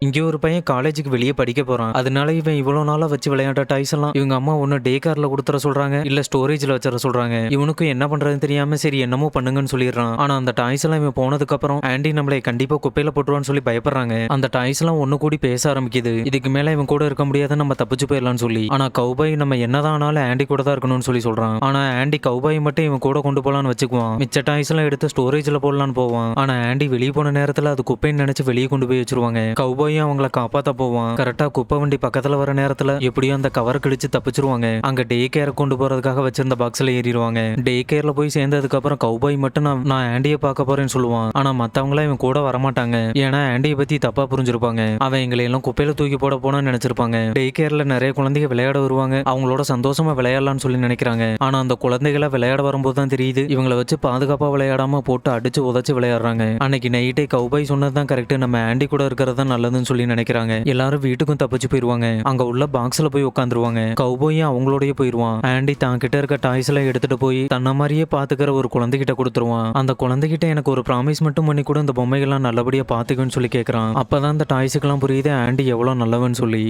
இங்க ஒரு பையன் காலேஜுக்கு வெளியே படிக்க போறான். அதனால இவன் இவ்வளோ நாளா வச்சு விளையாட்ட டாய்ஸ் எல்லாம் இவங்க அம்மா ஒண்ணு டே கேர்ல குடுத்துற சொல்றாங்க, இல்ல ஸ்டோரேஜ்ல வச்சிட சொல்றாங்க. இவனுக்கும் என்ன பண்றதுன்னு தெரியாம சரி என்னமோ பண்ணுங்கன்னு சொல்லிடுறான். ஆனா அந்த டாய்ஸ் எல்லாம் இவன் போனதுக்கு அப்புறம் ஆண்டி நம்மளை கண்டிப்பா குப்பையில போட்டுருவான்னு சொல்லி பயப்படுறாங்க. அந்த டாய்ஸ் எல்லாம் ஒண்ணு கூடி பேச ஆரம்பிக்குது. இதுக்கு மேல இவன் கூட இருக்க முடியாத, நம்ம தப்பிச்சு போயிடலாம்னு சொல்லி. ஆனா கௌபாய் நம்ம என்னதான் ஆனாலும் ஆண்டி கூட தான் இருக்கணும்னு சொல்லி சொல்றான். ஆனா ஆண்டி கௌபாய் மட்டும் இவன் கூட கொண்டு போலான்னு வச்சுக்குவான். மிச்ச டாய்ஸ் எல்லாம் எடுத்து ஸ்டோரேஜ்ல போடலான்னு போவான். ஆனா ஆண்டி வெளியே போன நேரத்துல அது குப்பைன்னு நினைச்சு வெளியே கொண்டு போய் வச்சிருவாங்க. கௌபாயும் அவங்களை காப்பாத்த போவான். கரெக்டா குப்பை வண்டி பக்கத்துல வர நேரத்துல எப்படியும் அந்த கவர் கிழிச்சு தப்பிச்சிருவாங்க. அங்க டே கேர் கொண்டு போறதுக்காக வச்சிருந்த பாக்ஸ்ல ஏறிடுவாங்க. டே கேர்ல போய் சேர்ந்ததுக்கு அப்புறம் கௌபாய் மட்டும் நான் ஆண்டியை பார்க்க போறேன்னு சொல்லுவான். ஆனா மத்தவங்கள இவன் கூட வரமாட்டாங்க. ஏன்னா ஆண்டியை பத்தி தப்பா புரிஞ்சிருப்பாங்க. அவன் எங்களை எல்லாம் குப்பையில தூக்கி போட போனோம்னு நினைச்சிருப்பாங்க. டே கேர்ல நிறைய குழந்தைங்க விளையாட வருவாங்க. அவங்களோட சந்தோஷமா விளையாடலாம்னு சொல்லி நினைக்கிறாங்க. ஆனா அந்த குழந்தைகளை விளையாட வரும்போது தான் தெரியுது இவங்களை வச்சு பாதுகாப்பா விளையாடாம போட்டு அடிச்சு உதச்சு விளையாடுறாங்க. அன்னைக்கு நைட்டே கௌபாய் சொன்னதுதான் கரெக்ட், நம்ம ஆண்டி கூட இருக்கிறது தான் நல்லதுன்னு சொல்லி நினைக்கிறாங்க. எல்லாரும் வீட்டுக்கும் தப்பிச்சு போயிருவாங்க. அங்க உள்ள பாக்ஸ்ல போய் உட்காந்துருவாங்க. கௌபாயும் அவங்களோடய போயிருவான். ஆண்டி தான் கிட்ட இருக்க டாய்ஸ் எல்லாம் எடுத்துட்டு போய் தன்ன மாதிரியே பாத்துக்கிற ஒரு குழந்தைகிட்ட கொடுத்துருவான். அந்த குழந்தைகிட்ட எனக்கு ஒரு ப்ராமிஸ் மட்டும் பண்ணி கூட இந்த பொம்மைகள்லாம் நல்லபடியா பாத்துக்குன்னு சொல்லி கேட்கறான். அப்பதான் அந்த டாய்ஸுக்கெல்லாம் புரியுது ஆண்டி எவ்வளவு நல்லவன்னு சொல்லி.